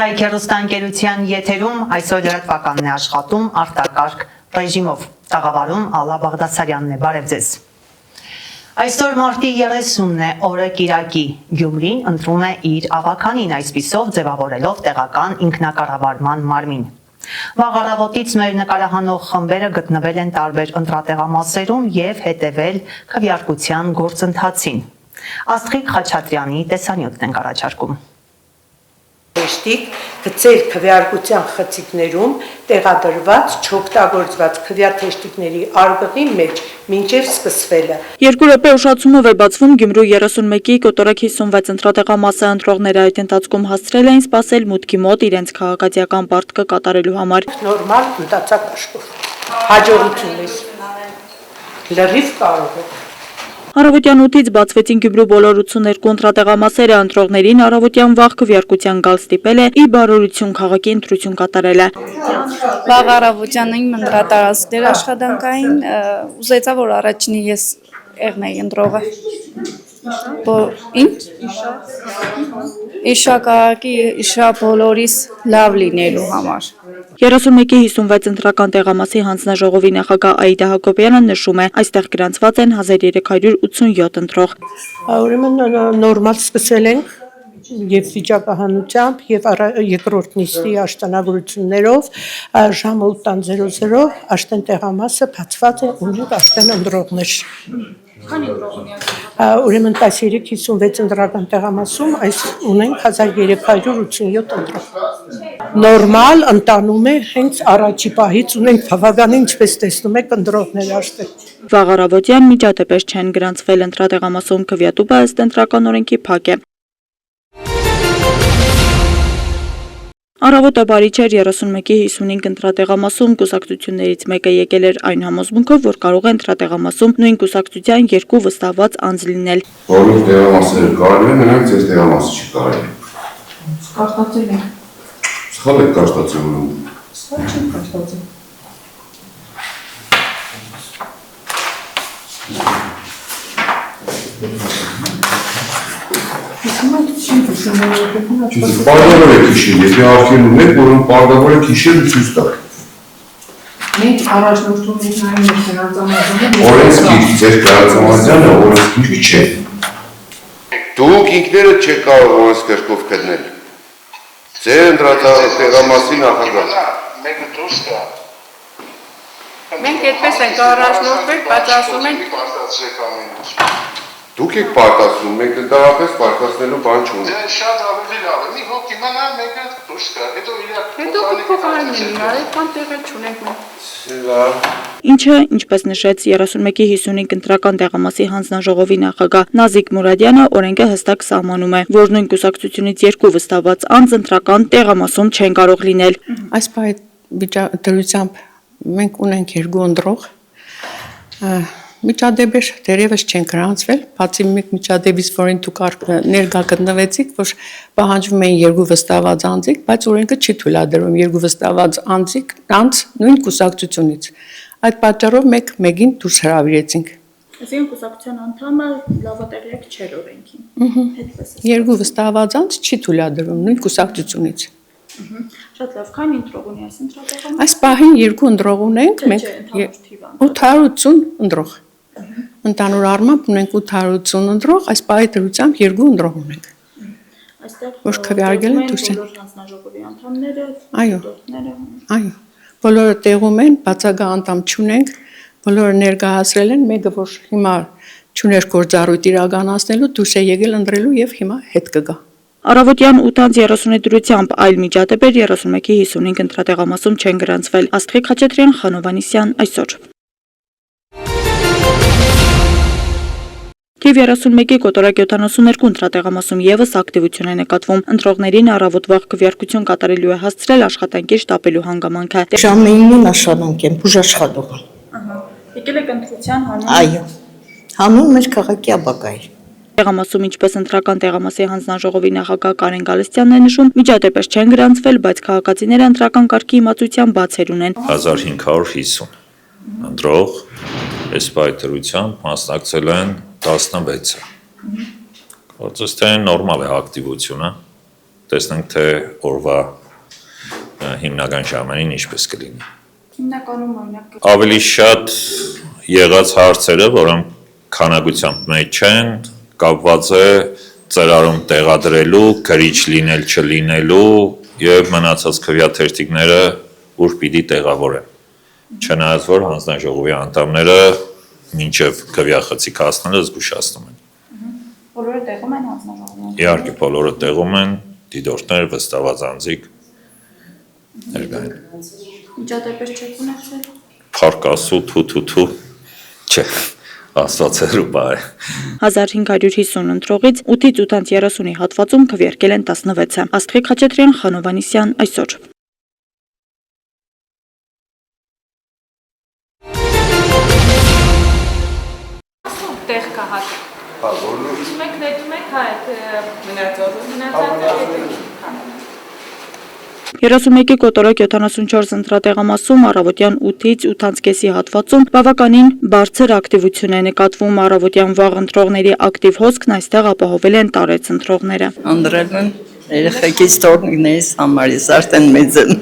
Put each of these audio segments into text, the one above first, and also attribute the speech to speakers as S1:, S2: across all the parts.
S1: Սայք հեռուստաընկերության եթերում այսօր լրատվականն է աշխատում արտակարգ ռեժիմով։ Տաղավարում Ալլա Բաղդասարյանն է, բարև ձեզ։ Այսօր մարտի 30-ն է, օրը կիրակի, Գյումրին ընտրում է իր ավականին, այսպիսով ձևավորելով տեղական ինքնակառավարման մարմին։ Վաղ առավոտից մեր նկարահանող խմբերը գտնվել են տարբեր ընտրատեղամասերում եւ հետեւել քվեարկության գործընթացին։ Աստղիկ Խաչատրյանի տեսանյութն ենք առաջարկում։
S2: Գծել քվեարկության խցիկներում տեղադրված չօգտագործված քվեաթեշտիկների արգղի մեջ մինչև սկսվելը։
S3: 2 րոպե ուշացումով է բացվում Գյումրու 31-ի կոտորակ 56 ընտրատեղամասը ընտրողները այդ ընթացքում հասցրել էին սպասել մուտքի մոտ իրենց քաղաքացիական պարտքը կատարելու համար։
S2: Նորմալ մտածակ աշխուր։ Հաջողություն լրիվ կարող է։
S3: Առավոտյան 8-ից բացվեցին Գյումրու բոլոր 82 ընտրատեղամասերը, ընտրողներին առավոտյան վաղ քվեարկության գալ ստիպել է ի բարօրություն քաղաքի ընտրություն կատարելը։
S4: Վաղ առավոտյան իմ ընտրատարածքներ աշխատանքային, ուզեցա, որ առաջինի ես եղն էի ընտրողը։ Իշա քաղաքի, իշա բոլորիս լավ լինելու համար։
S3: 31-ի 56 ընտրական տեղամասի հանձնաժողովի նախագահ Աիդա Հակոբյանը նշում է, այստեղ գրանցված են 1387 ընտրող։
S2: Ուրեմն նորմալ սկսել ենք եւ վիճակահանությամբ եւ երկրորդ նիստի աշտանավորություններով ժամը 8:00 աշտեն տեղամասը բացված է ունենք աշտեն ընտրողներ։
S4: Քանի ընտրողներ։
S2: Ուրեմն 1356 ընտրական տեղամասում այս ունենք 1387 ընտրող։ Նորմալ ընտանում է հենց առաջի պահից ունենք բավականին, ինչպես տեսնում եք, ընտրողներ աշտեն։
S3: Վաղ առավոտյան միջադեպեր չեն գրանցվել ընտրատեղամասում քվեատուբը ըստ ընտրական օրենքի փակ է։ Առավոտը բարի չէր 31-ի 55 ընտրատեղամասում կուսակցություններից մեկը եկել էր այն համոզմունքով, որ կարող է ընտրատեղամասում նույն կուսակցության 2 վստահված անձ լինել։
S5: Բոլոր տեղամասերը կարելի է, մենակ ձեր տեղամասը չի կարելի։
S4: Կարտացել ենք։
S5: Սխալ եք կարտացել։
S4: Սա չի կարտացել։
S5: Պարտավոր եք հիշել, եթե արգելում եք, որոնք պարտավոր եք հիշել ու ցույց տալ։
S6: Մենք առաջնորդում ենք նաև մեր գրանցամարզանը։
S5: Օրենսգիր, ձեր գրանցամարզանը օրենսգիր չէ։ Դուք ինքներդ չեք կարող օրենսգրքով գտնել։ Ձեր ընտրատեղամասի նախագահ։
S7: Մեկը դուրս կա։
S6: Մենք այդպես ենք առաջնորդվել, բայց ասում ենք
S7: պարտացրեք ամեն ինչ։
S5: Դուք եք պարտացնում, մենք ընդհանրապես պարտացնելու բան չունենք։
S7: Դե շատ ավելի լավ է։ Մի հոգ իմանա մեկը դուրս կա։
S6: հետո փոխարինեն իրար, այդքան տեղը չունենք մենք։
S3: Ինչը, ինչպես նշեց 31-ի 55 ընտրական տեղամասի հանձնաժողովի նախագահ Նազիկ Մուրադյանը, օրենքը հստակ սահմանում է, որ նույն կուսակցությունից 2 վստահված անձ ընտրական տեղամասում չեն կարող լինել։
S2: Այս դրությամբ մենք ունենք 2 ընտրող։ Միջադեպեր դերևս չեն գրանցվել, բացի մեկ միջադեպից, որին դուք ներկա գտնվեցիք, որ պահանջվում են 2 վստահված անձիկ, բայց օրենքը չի թույլատրում 2 վստահված անձ նույն կուսակցությունից։ Այդ պատճառով մենք մեկին դուրս հրավիրեցինք։
S4: Այսինքն կուսակցության անդամը լավատեղյակ չէր օրենքին։
S2: 2 վստահված անձ չի թույլատրում նույն կուսակցությունից։
S4: Շատ լավ, քանի ընտրող ունի այս ընտրատեղամասը։
S2: Այս պահին 2 ընտրող ունենք, մենք 880 ընտրող։ Ընդհանուր առմամբ ունենք 880 ընտրող, այս պահի դրությամբ 2 ընտրող ունենք։
S4: Այստեղ
S2: որ քվեարկել են դուրս են։
S4: բոլոր հանձնաժողովի անդամները,
S2: Այո։
S4: դոկտորները։
S2: Այո, բոլորը տեղում են, բացակա անդամ չունենք, բոլորը ներկայացրել են, մեկը որ հիմա չուներ գործառույթ իրականացնելու, դուրս է եկել ընտրելու եւ հիմա հետ կգա։
S3: Առավոտյան 8:30-ի դրությամբ այլ միջադեպեր 31-ի 55 ընտրատեղամասում չեն գրանցվել։ Աստղիկ Խաչատրյան, Խանովանիսյան, այսօր։ Թիվ 31-ի կոտորակ 72 ընտրատեղամասում եւս ակտիվություն է նկատվում։ Ընտրողներին առավոտ վաղ քվեարկություն կատարելու է հասցրել աշխատանքի շտապելու հանգամանքը։
S2: Ժամը 9-ին աշխատանք եմ, բուժաշխատող։
S4: Եկել եք ընտրության հանուն։
S2: Այո։ Հանուն մեր քաղաքի ապագայի։
S3: Տեղամասում, ինչպես ընտրական տեղամասի հանձնաժողովի նախագահ Կարեն Գալստյանն է նշում, միջադեպեր չեն գրանցվել, բայց քաղաքացիները ընտրական կարգի իմացության բացեր ունեն։
S8: 1550 ընտրող այս պայթրությամբ մասնակցել են 16-ը։ Գործոց թե նորմալ է ակտիվությունը, տեսնենք թե օրվա հիմնական ժամերին ինչպես կլինի։
S4: Հիմնականում օրինակ
S8: Ավելի շատ եղած հարցերը, որոնք քանակությամբ մեջ չեն, կապված է ծրարում տեղադրելու, գրիչ լինել չլինելու եւ մնացած քվեաթերթիկները ուր պիտի տեղավորեն։ Չնայած որ հանձնաժողովի անդամները մինչև քվեախցիկ հասնելը զգուշացնում են։
S4: բոլորը տեղում են հանձնաժողովում։
S8: Իհարկե բոլորը տեղում են, դիտորդներ, վստահված անձիկ ներկային։
S4: Միջադեպեր չեք ունեցել։
S8: Փարկասու թու չէ, աստվածերու բայ։
S3: 1550 ընտրողից 8-ից 830-ի հատվածում քվեարկել են 16-ը։ Աստղիկ Խաչատրյան, Խանո Վանիսյան, այսօր։
S6: Տեղ կա հատ։ Մենք նետում ենք հա այդ մնացածը։
S3: 31-ի կոտորակ 74 ընտրատեղամասում առավոտյան 8-ից 8:30-ի հատվածում բավականին բարձր ակտիվություն է նկատվում առավոտյան վաղ ընտրողների ակտիվ հոսքն այստեղ ապահովել են տարեց ընտրողները։
S9: Անդրել են երեխեքից տորնիկներից համարից արդեն մեծ են։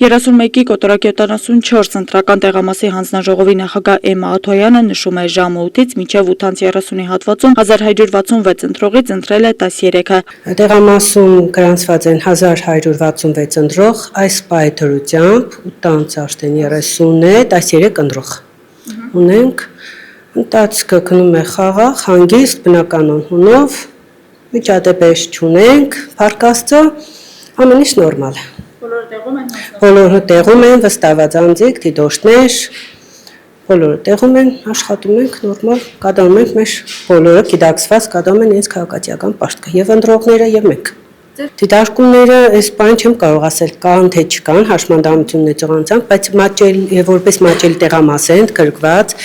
S3: 31-ի կոտորակ 74 ընտրական տեղամասի հանձնաժողովի նախագահ Էմմա Աթոյանը նշում է ժամը 8-ից մինչև 8:30-ի հատվածում 1166 ընտրողից ընտրել է 13-ը։
S10: Տեղամասում գրանցված են 1166 ընտրող, այս պայթրությամբ 8-ից արդեն 30 է, 13 ընտրող։ Ունենք ընթացքը գնում է խաղաղ, հանգիստ, բնականon հունով, միջադեպեր չունենք, փառք Աստծո, ամեն ինչ նորմալ է։ Բոլորը տեղում են, վստահված անձիկ, դիտորդներ, բոլորը տեղում են, աշխատում ենք նորմալ, կատարում ենք մեր բոլորը գիտակցված կատարում են իրենց քաղաքացիական պարտքը, եւ ընտրողները եւ մենք։ Դիտարկումները այս բան չեմ կարող ասել կան թե չկան, հաշմանդամություն ունեցողանցանք, բայց որպես մատչելի տեղամաս են գրկված,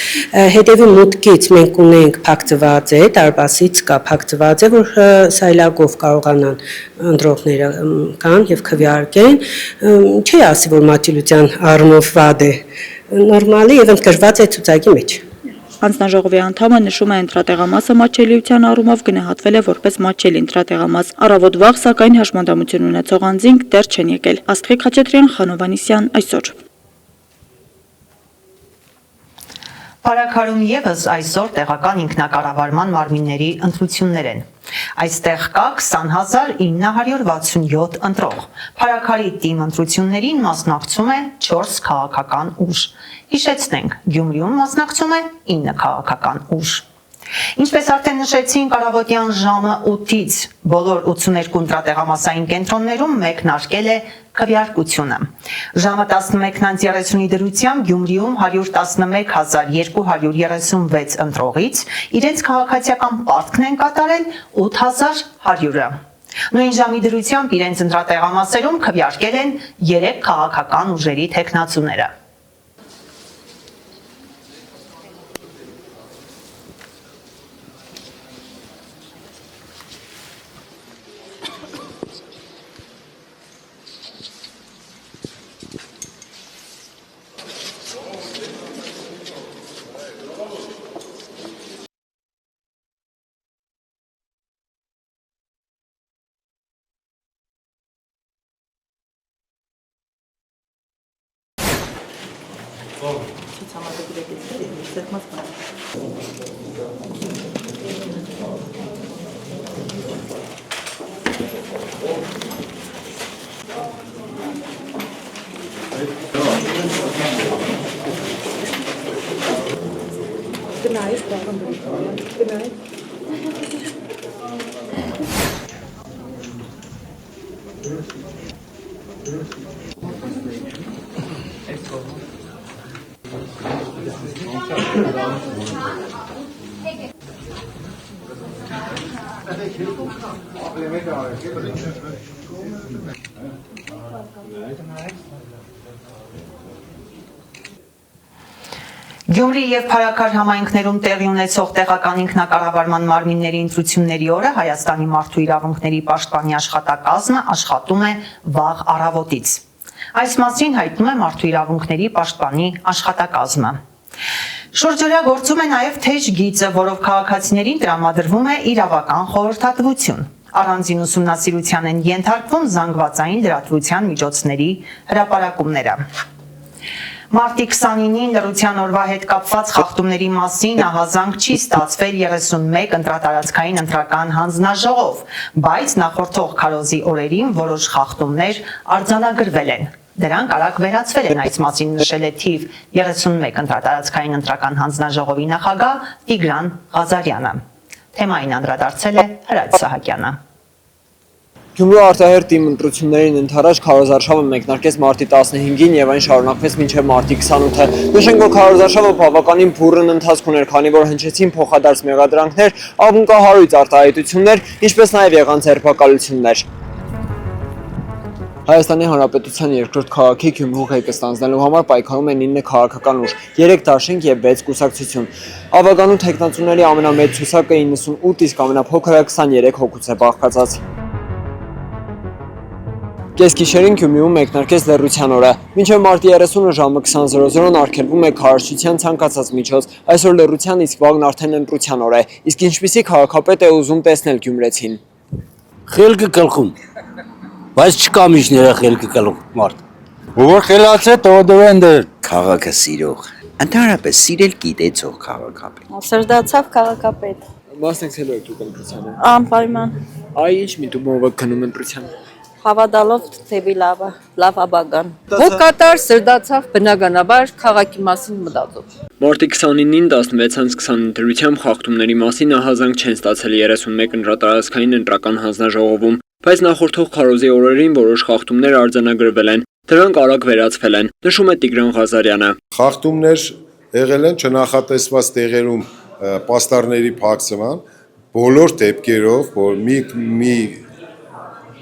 S10: հետևի մուտքից մենք ունենք փակցված է, դարպասից կա փակցված է, որ սայլակով կարողանան ընտրողները կան եւ քվեարկեն, չի ասի որ մատչելիության առումով վատ է, նորմալ է եւ ընդգրկված է ցուցակի մեջ։
S3: Հանձնաժողովի անդամը նշում է ընտրատեղամասը մատչելիության առումով գնահատվել է որպես մատչելի ընտրատեղամաս։ Առավոտ վաղ սակայն հաշմանդամություն ունեցող անձինք դեռ չեն եկել։ Աստղիկ Խաչատրյան, Խանո Վանիսյան, այսօր։
S1: Փարաքարում եւս այսօր տեղական ինքնակառավարման մարմինների ընտրություններ են։ Այստեղ կա 20967 ընտրող։ Փարաքարի թիմ ընտրություններին մասնակցում է 4 քաղաքական ուժ։ Հիշեցնենք, Գյումրիում մասնակցում է 9 քաղաքական ուժ։ Ինչպես արդեն նշեցինք, առավոտյան ժամը 8-ից բոլոր 82 ընտրատեղամասային կենտրոններում մեկնարկել է քվեարկությունը։ Ժամը 11:30-ի դրությամբ Գյումրիում 111236 ընտրողից իրենց քաղաքացիական պարտքն են կատարել 8100-ը։ Նույն ժամի դրությամբ իրենց ընտրատեղամասերում քվեարկել են 3 քաղաքական ուժերի թեկնածուները։ Գյումրի եւ Փարաքար համայնքներում տեղի ունեցող տեղական ինքնակառավարման մարմինների ընտրությունների օրը Հայաստանի մարդու իրավունքների պաշտպանի աշխատակազմը աշխատում է վաղ առավոտից։ Այս մասին հայտնում է մարդու իրավունքների պաշտպանի աշխատակազմը։ Շուրջօրյա գործում է նաև թեժ գիծը, որով քաղաքացիներին տրամադրվում է իրավական խորհրդատվություն։ Առանձին ուսումնասիրության են ենթարկվում զանգվածային լրատվության միջոցների հրապարակումները։ Մարտի 29-ին լռության օրվա հետ կապված խախտումների մասին ահազանգ չի ստացվել 31 ընտրատարածքային ընտրական հանձնաժողով, բայց նախորդող քարոզի օրերին որոշ խախտումներ արձանագրվել են։ Դրանք արագ վերացվել են, այս մասին նշել է թիվ 31 ընտրատարածքային ընտրական հանձնաժողովի նախագահ Տիգրան Ղազարյանը։ Թեմային անդրադարձել է Հրաչ Սահակյանը։
S11: Գյումրու արտահերթ թիմ ընտրություններին ընթരാճ քարոզարշավը մեկնարկեց մարտի 15-ին եւ այն շարունակվեց մինչեւ մարտի 28-ը։ Նշենք, որ քարոզարշավը բավականին բուռն ընթացք ուներ, քանի որ հնչեցին փոխադարձ մեղադրանքներ, ակնկահարույց արտահայտություններ, ինչպես նաեւ եղան ձերբակալություններ։ Հայաստանի Հանրապետության երկրորդ քաղաքի Գյումրու ղեկը ստանձնելու համար պայքարում են 9 քաղաքական ուժ, 3 դաշինք եւ 6 կուսակցություն։ Ավագանու թեկնածուների ամենամեծ ցուցակը 98, իսկ ամենափոքրը 23 հոգուց է բաղկացած։ Կեսգիշերին Գյումրիում մեկնարկեց լռության օրը։ Մինչև մարտի 30-ը ժամը 20:00-ն արգելվում է քարոզչության ցանկացած միջոց։ Այսօր լռության, իսկ վաղն արդեն ընտրության օր է։ Իսկ ինչպիսի քաղաքապետ է ուզում տեսնել գյումրեցին։
S12: Խելքը գլխում։ Բայց չկա միջները խելքը գլխում մարդ։ Որ խելացե տոդովեն դեր
S13: քաղաքը սիրող։ Ընդհանրապես սիրել գիտեցող քաղաքապետ։
S4: Սրդացավ քաղաքապետ։
S11: Մասնակցելու եք դուք ընտրությանը։
S4: Անպայման
S11: Այ ինչ միտումով եք գնում ընտրության։
S4: հավատալով թեպի լավ աբագան։
S9: Հոգատար սրդացավ բնականաբար քաղաքի մասին մտածով։
S11: Մարտի 29-ին 16-20 ընտրությամբ խախտումների մասին ահազանգ չեն ստացել 31 ընտրատարածքային ընտրական հանձնաժողովում, բայց նախորդող քարոզի օրերին որոշ խախտումներ արձանագրվել են, դրանք արագ վերացվել են, նշում է Տիգրան Ղազարյանը։
S5: Խախտումներ եղել են չնախատեսված տեղերում պաստառների փակցման, բոլոր դեպքերով, որ մի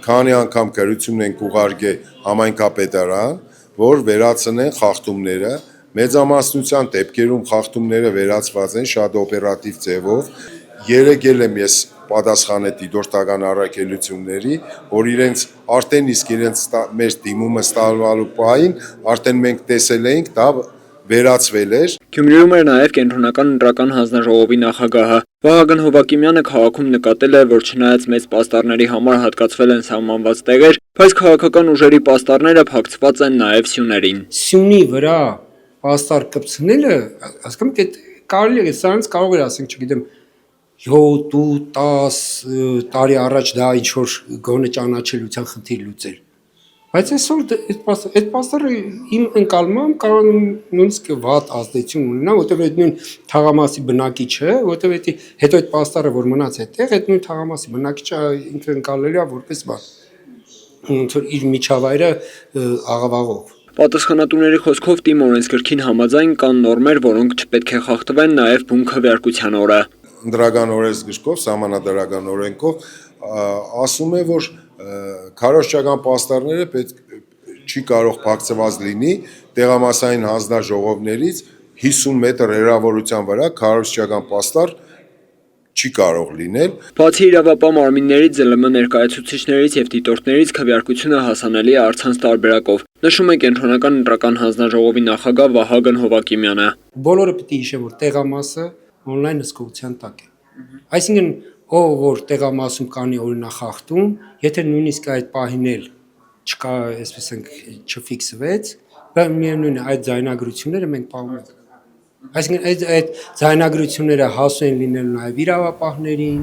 S5: քանի անգամ գրություն ենք ուղարկել համայնքապետարան, որ վերացնեն խախտումները, մեծամասնության դեպքերում խախտումները վերացված են շատ օպերատիվ ձևով։ Երեկ եմ ես պատասխան է դիտորդական առաքելությունների, որ իրենց արդեն իսկ իրենց մեր դիմումը ստալվալու պահին արդեն մենք տեսել էինք, դա վերացվել էր։
S11: Գյումրիում էր նաև կենտրոնական ընտրական հանձնաժողովի նախագահը։ Վահագն Հովակիմյանը քաղաքում նկատել է, որ չնայած մեծ պաստառների համար հատկացվել են սահմանված տեղեր, բայց քաղաքական ուժերի պաստառները փակցված են նաև սյուներին։
S14: Սյունի վրա պաստառ կպցնելը, հասկանում կարելի է, սրանց կարող է ասենք, չգիտեմ, 7-10 տարի առաջ դա ինչ որ գոնե ճանաչելիության խնդիր լուծել։ Բայց այսօր այդ պաստառը իմ ընկալմամբ կարող է նույնիսկ վատ ազդեցություն ունենա, որտեղ այդ նույն թաղամասի բնակիչը, որտեղ հետո այդ պաստառը որ մնաց այդտեղ, այդ նույն թաղամասի բնակիչը ինքը ընկալելի է որպես բան, ոնց որ իր միջավայրը աղավաղող։
S11: Պատասխանատուների խոսքով թիմ օրենսգրքին համաձայն կան նորմեր, որոնք չպետք է խախտվեն նաև բուն քվեարկության օրը։
S5: Ընտրական օրենսգրքով, սահմանադրական օրենքով ասում է, որ քարոզչական պաստառները չի կարող փակցված լինի տեղամասային հանձնաժողովներից 50 մետր հեռավորության վրա քարոզչական պաստառ չի կարող լինել։
S11: Բացի իրավապահ մարմիններից, ԶԼՄ ներկայացուցիչներից եւ դիտորդներից քվեարկությունը հասանելի է առցանց տարբերակով, նշում է կենտրոնական ընտրական հանձնաժողովի նախագահ Վահագն Հովակիմյանը։
S14: Բոլորը պետք է հիշեն, որ տեղամասը on-line հսկողության տակ է։ Այսինքն, ով որ տեղամասում կանի օրինախախտում, եթե նույնիսկ այդ պահին էլ չկա, այսպես ենք, չֆիքսվեց, բայց միևնույն է այդ ձայնագրությունները մենք պահում ենք։ Այսինքն այդ ձայնագրությունները հասու են լինելու նաև իրավապահներին։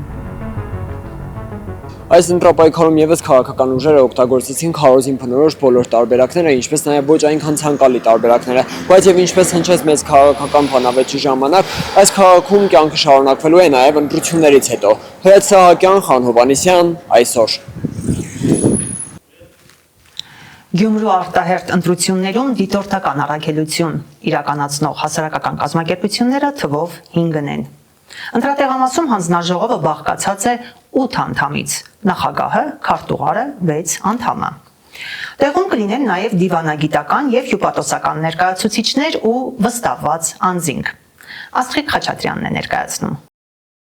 S11: Այս ընտրապայքարում եւս քաղաքական ուժերը օգտագործեցին քարոզին բնորոշ բոլոր տարբերակները, ինչպես նաև ոչ այնքան ցանկալի տարբերակները, բայց եւ ինչպես հնչեց մեծ քաղաքական բանավեճի ժամանակ, այս քաղաքում կյանքը շարունակվելու է նաև ընտրություններից հետո։ Հրաչ Սահակյան, Խան Հովանեսյան, այսօր։
S1: Գյումրու արտահերթ ընտրություններում դիտորդական առաքելություն իրականացնող հասարակական կազմակերպությունները թվով 5-ն են։ Ընտրատեղամասում հանձնաժողովը բաղկացած է 8 անդամից, նախագահը, քարտուղարը 6 անդամը։ Տեղում կլինեն նաև դիվանագիտական եւ հյուպատոսական ներկայացուցիչներ ու վստահված անձինք։ Աստղիկ Խաչատրյանն է ներկայացնում։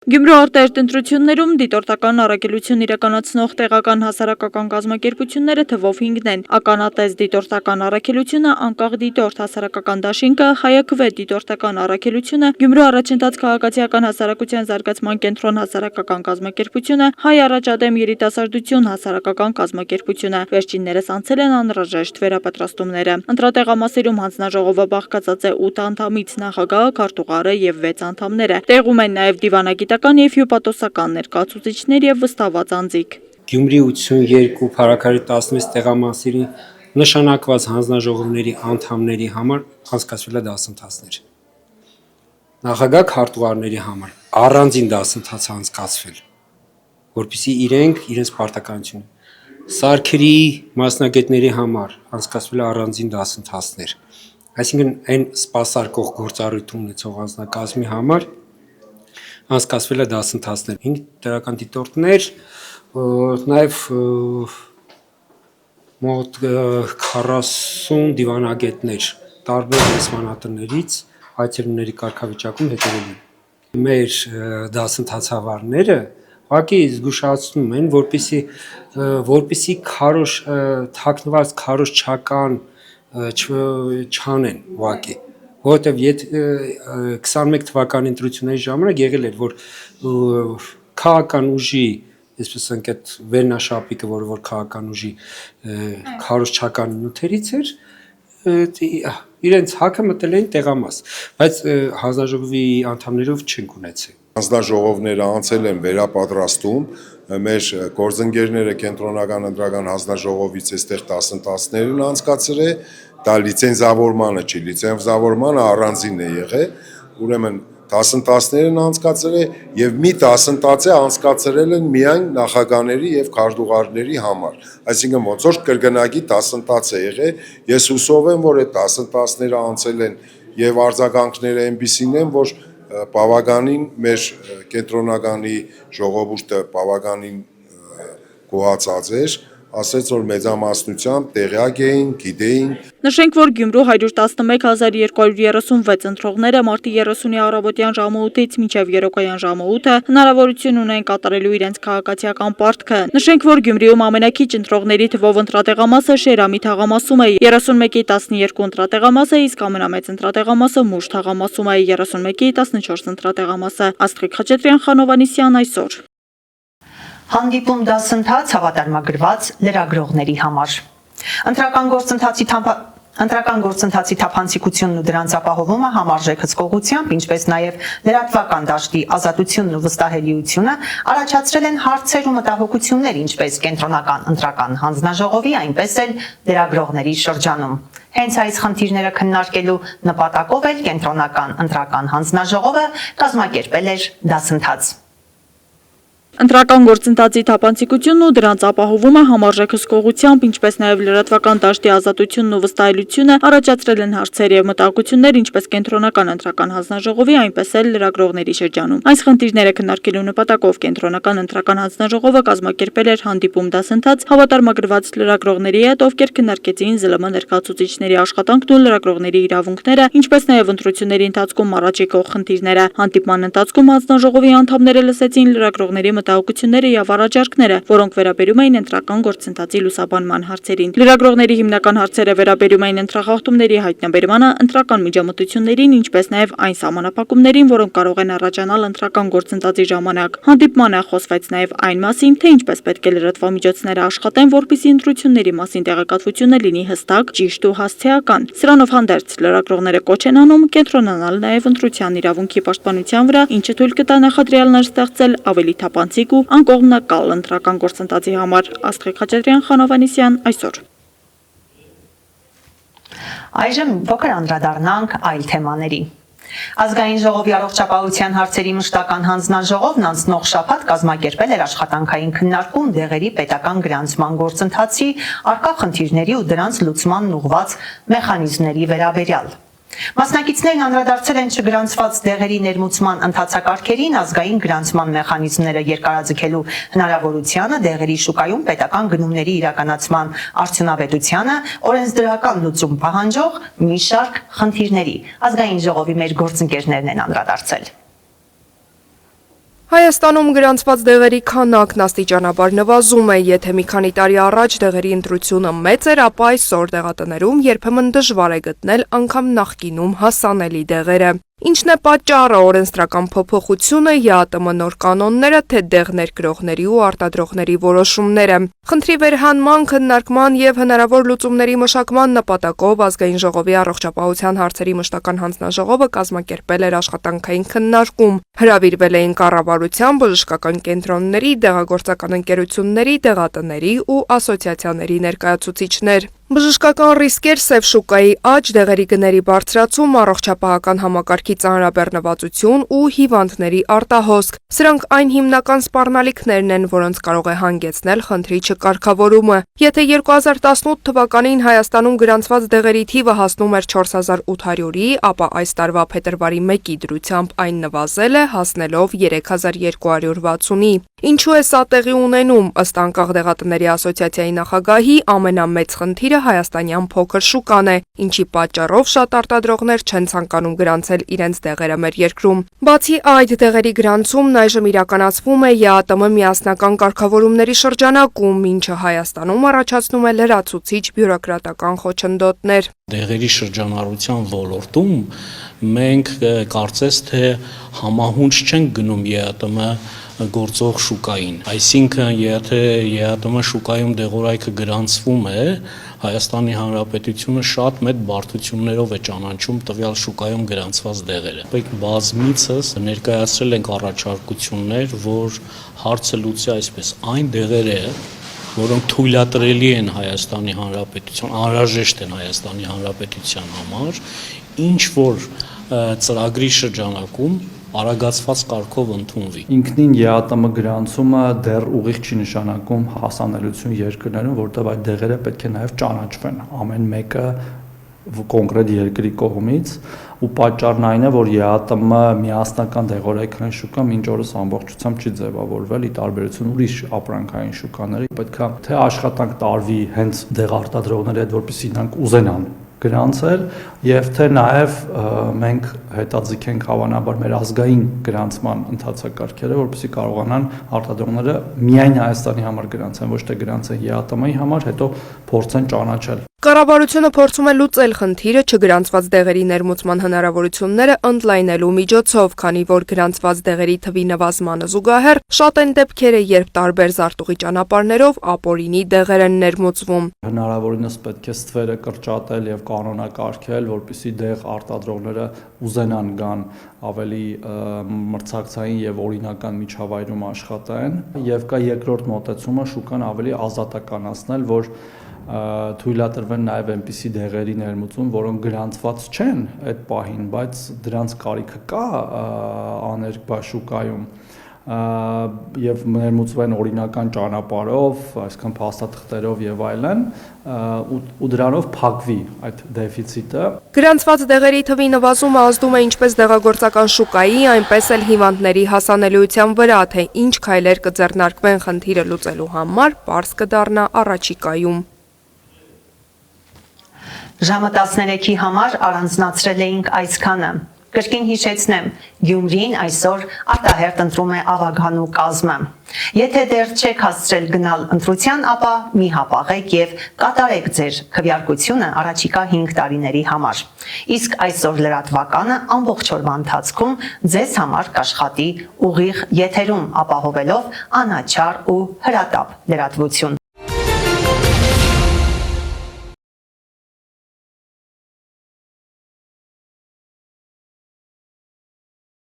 S3: Գյումրու արտահերտ ընտրություններում դիտորդական առաքելություն իրականացնող տեղական հասարակական կազմակերպությունները թվով 5-ն են։ Ականատես դիտորդական առաքելությունը, Անկախ դիտորդ հասարակական դաշինքը, Հայաքվե դիտորդական առաքելությունը, Գյումրու առաջընթաց քաղաքացիական հասարակության զարգացման կենտրոն հասարակական կազմակերպությունը, Հայ առաջադեմ երիտասարդություն հասարակական կազմակերպությունը։ Վերջիններս անցել են անհրաժեշտ վերապատրաստումները։ Ընտրատեղամասերում հանձնաժողովը բաղկացած է 8 անդամից, նախագահը, քարտուղարը եւ 6 անդամները։ Տեղում են նաեւ դիվանագիտական եւ հյուպատոսական ներկայացուցիչներ եւ վստահված անձիկ։
S14: Գյումրի 82 փառաքարի 16 տեղամասերի նշանակված հանձնաժողովների անդամների համար անցկացվել է դասընթացներ։ Նախագահ քարտուղարների համար առանձին դասընթաց անցկացվել, որպեսզի իրենց պարտականությունը սարքերի մասնագետների համար անցկացվել է առանձին դասընթացներ։ Այսինքն այն սպասարկող գործառույթ ունեցող անձնակազմի համար անցկացվել է դասընթացներ, 5 դրական դիտորդներ, նաև մոտ 40 դիվանագետներ տարբեր լեզվաներից այցելուների կարգավիճակում հետևելու։ Մեր դասընթացավարները ուղղակի զգուշացնում են, որպեսզի քարոշ թաքնված քարոշչական չանեն ուղղակի, որովհետև 21 թվականի ընտրությունների ժամանակ եղել էր, որ քաղաքական ուժի, այսպես ասենք, այդ վերնաշապիկը, որ քաղաքական ուժի քարոշչական նյութերից էր, իրենց հակը մտել էին տեղամաս, բայց հանձնաժողովի անդամներով չենք ունեցել։
S5: Հանձնաժողովները անցել են վերապատրաստում, մեր գործընկերները կենտրոնական ընտրական հանձնաժողովից այստեղ դասընթացներ են անցկացրել, դա լիցենզավորմանը չի, լիցենզավորմանը առանձին է եղել, ուրեմն դասընթացներ են անցկացրել եւ մի դասընթացը անցկացրել են միայն նախագահների եւ քարտուղարների համար, այսինքն ոնց որ կրկնակի դասընթաց է եղել, ես հուսով եմ, որ այդ դասընթացները անցել են եւ արձագանքները այնպիսին են, որ բավականին մեր կենտրոնականի ժողովուրդը բավականին գոհացած էր, ասեց, որ մեծամասնությամբ տեղյակ էին, գիտեին։
S3: Նշենք, որ Գյումրու 111236 ընտրողները մարտի 30-ի առավոտյան ժամը 8-ից մինչև երեկոյան ժամը 8-ը հնարավորություն ունեն կատարելու իրենց քաղաքացիական պարտքը։ Նշենք, որ Գյումրիում ամենաքիչ ընտրողների թվով ընտրատեղամասը Շերամի թաղամասում է 31-ի 12 ընտրատեղամասը, իսկ ամենամեծ ընտրատեղամասը Մուշ թաղամասում է 31-ի 14 ընտրատեղամասը։ Աստղիկ Խաչատրյան, Խանովանիսյան, այսօր։
S1: Հանդիպում դասընթաց հավատարմագրված լրագրողների համար։ Ընտրական գործընթացի թափանցիկությունն ու դրանց ապահովումը համարժեք հսկողությամբ, ինչպես նաև լրատվական դաշտի ազատությունն ու վստահելիությունը առաջացրել են հարցեր ու մտահոգություններ, ինչպես կենտրոնական ընտրական հանձնաժողովի, այնպես էլ լրագրողների շրջանում։ Հենց այս խնդիրները քննարկելու նպատակով էլ կենտրոնական ընտրական հանձնաժողովը կազմակերպել էր դասընթաց։
S3: Ընտրական գործընթացի թափանցիկությունն ու դրանց ապահովումը համարժեք հսկողությամբ, ինչպես նաև լրատվական դաշտի ազատությունն ու վստահելիությունը առաջացրել են հարցեր եւ մտահոգություններ, ինչպես կենտրոնական ընտրական հանձնաժողովի, այնպես էլ լրագրողների շրջանում։ Այս խնդիրները քննարկելու նպատակով կենտրոնական ընտրական հանձնաժողովը կազմակերպել էր հանդիպում դասընթաց հավատարմագրված լրագրողների հետ, ովքեր քննարկեցին ԶԼՄ ներկայացուցիչների աշխատանքն ու լրագրողների իրավունքները, ինչպես նաև ընտրությունների ընթացքում առաջիկող խնդիրները։ Հանդիպման ընթացքում հանձնաժողովի անդամները լսեցին լրագրողների մտահոգությունները եւ առաջարկները, որոնք վերաբերում էին ընտրական գործընթացի լուսաբանման հարցերին։ Լրագրողների հիմնական հարցերը վերաբերում էին ընտրախախտումների հայտնաբերմանը, ընտրական միջամտություններին, ինչպես նաեւ այն սահմանափակումներին, որոնք կարող են առաջանալ ընտրական գործընթացի ժամանակ։ Հանդիպմանը խոսվեց նաեւ այն մասին, թե ինչպես պետք է լրատվամիջոցները աշխատեն, որպեսզի ընտրությունների մասին տեղեկատվությունը լինի հստակ, ճիշտ ու հասցեական։ Սրանով հանդերձ լրագրողները կոչ են անում կենտրոնանալ նաեւ ընտրության իրավունքի պաշտպանության վրա, ինչը թույլ կտա նախադրյալներ ստեղծել ավելի թափանցիկ ու անկողմնակալ ընտրական գործընթացի համար։ Աստղիկ Խաչատրյան, Խանովանիսյան, այսօր։
S1: Այժմ փոքր անդրադառնանք այլ թեմաների։ Ազգային ժողովի առողջապահության հարցերի մշտական հանձնաժողովն անցնող շաբաթ կազմակերպել էր աշխատանքային քննարկում դեղերի պետական գրանցման գործընթացի առկա խնդիրների ու դրանց լուծմանն ուղղված մեխանիզմների վերաբերյալ։ Մասնակիցներն անդրադարձել են չգրանցված դեղերի ներմուծման ընթացակարգերին, ազգային գրանցման մեխանիզմները երկարաձգելու հնարավորությանը, դեղերի շուկայում պետական գնումների իրականացման արդյունավետությանը, օրենսդրական լուծում պահանջող մի շարք խնդիրների։ Ազգային ժողովի մեր գործընկերներն են անդրադարձել։
S15: Հայաստանում գրանցված դեղերի քանակն աստիճանաբար նվազում է, եթե մի քանի տարի առաջ դեղերի ընտրությունը մեծ էր, ապա այսօր դեղատներում երբեմն դժվար է գտնել անգամ նախկինում հասանելի դեղերը։ Ինչն է պատճառը, օրենսդրական փոփոխությունը, ԵԱՏՄ նոր կանոնները, թե դեղ ներկրողների ու արտադրողների որոշումները։ Խնդրի վերհանման, քննարկման եւ հնարավոր լուծումների մշակման նպատակով Ազգային ժողովի առողջապահության հարցերի մշտական հանձնաժողովը կազմակերպել էր աշխատանքային քննարկում։ Հրավիրվել էին կառավարության, բժշկական կենտրոնների, դեղագործական ընկերությունների, դեղատների ու ասոցիացիաների ներկայացուցիչներ։ Բժշկական ռիսկեր, սև շուկայի աճ, դեղերի գների բարձրացում, առողջապահական համակարգի ծանրաբեռնվածություն ու հիվանդների արտահոսք։ Սրանք այն հիմնական սպառնալիքներն են, որոնց կարող է հանգեցնել խնդրի չկարգավորումը։ Եթե 2018 թվականին Հայաստանում գրանցված դեղերի թիվը հասնում էր 4800-ի, ապա այս տարվա փետրվարի 1-ի դրությամբ այն նվազել է, հասնելով 3260-ի։ Ինչու է սա տեղի ունենում, ըստ անկախ դեղատների ասոցիացիայի նախագահի, ամենամեծ խնդիրը հայաստանյան փոքր շուկան է, ինչի պատճառով շատ արտադրողներ չեն ցանկանում գրանցել իրենց դեղերը մեր երկրում։ Բացի այդ, դեղերի գրանցումն այժմ իրականացվում է ԵԱՏՄ միասնական կարգավորումների շրջանակում, ինչը Հայաստանում առաջացնում է լրացուցիչ բյուրոկրատական խոչընդոտներ։
S16: Դեղերի շրջանառության ոլորտում մենք կարծես թե համահունչ չենք գնում ԵԱՏՄ գործող շուկային, այսինքն եթե ԵԱՏՄ շուկայում դեղորայքը գրանցվում է, Հայաստանի Հանրապետությունը շատ մեծ բարդություններով է ճանաչում տվյալ շուկայում գրանցված դեղերը։ Մենք բազմիցս ներկայացրել ենք առաջարկություններ, որ հարցը լուծի այսպես, այն դեղերը, որոնք թույլատրելի են Հայաստանի Հանրապետության, անհրաժեշտ են Հայաստանի Հանրապետության համար, ինչ որ ծրագրի շրջանակում արագացված կարգով ընդունվի։
S17: Ինքնին ԵԱՏՄ գրանցումը դեռ ուղիղ չի նշանակում հասանելիություն երկրներում, որտեղ այդ դեղերը պետք է նաև ճանաչվեն ամեն մեկը կոնկրետ երկրի կողմից, ու պատճառն այն է, որ ԵԱՏՄ միասնական դեղորայքային շուկա մինչ օրս ամբողջությամբ չի ձևավորվել, ի տարբերություն ուրիշ ապրանքային շուկաների, պետք է թե աշխատանք տարվի հենց դեղարտադրողների հետ, որպեսզի նրանք ուզենան գրանցել, եւ թե նաև մենք հետաձգենք հավանաբար մեր ազգային գրանցման ընթացակարգերը, որպեսզի կարողանան արտադրողները միայն Հայաստանի համար գրանցեն, ոչ թե գրանցեն ԵԱՏՄ-ի համար, հետո փորձեն ճանաչել։
S15: Կառավարությունը փորձում է լուծել խնդիրը չգրանցված դեղերի ներմուծման հնարավորությունները ընդլայնելու միջոցով, քանի որ գրանցված դեղերի թվի նվազմանը զուգահեռ շատ են դեպքերը, երբ տարբեր զարտուղի ճանապարհներով ապօրինի դեղեր են ներմուծվում։
S17: Հնարավորինս պետք է ստվերը կրճատել եւ կանոնակարգել, որպեսզի դեղ արտադրողները ուզենան գան ավելի մրցակցային եւ օրինական միջավայրում աշխատեն, եւ կա երկրորդ մոտեցումը շուկան ավելի ազատականացնել, որ թույլատրվեն նաև այնպիսի դեղերի ներմուծում, որոնք գրանցված չեն այդ պահին, բայց դրանց կարիքը կա աներկբա շուկայում եւ ներմուծվեն օրինական ճանապարհով, այսինքն փաստաթղթերով եւ այլն, ու դրանով փակվի այդ դեֆիցիտը։
S15: Գրանցված դեղերի թվի նվազումը ազդում է ինչպես դեղագործական շուկայի, այնպես էլ հիվանդների հասանելիության վրա, թե ինչ քայլեր կձեռնարկվեն խնդիրը լուծելու համար, պարզ կդառնա առաջիկայում։
S1: Ժամը 13-ի համար առանձնացրել էինք այսքանը։ Կրկին հիշեցնեմ, Գյումրին այսօր արտահերթ ընտրում է ավագանու կազմը։ Եթե դեռ չեք հասցրել գնալ ընտրության, ապա մի հապաղեք եւ կատարեք ձեր քվեարկությունը առաջիկա 5 տարիների համար։ Իսկ այսօր լրատվականը ամբողջ օրվա ընթացքում ձեզ համար կաշխատի ուղիղ եթերում, ապահովելով անաչառ ու հրատապ լրատվություն։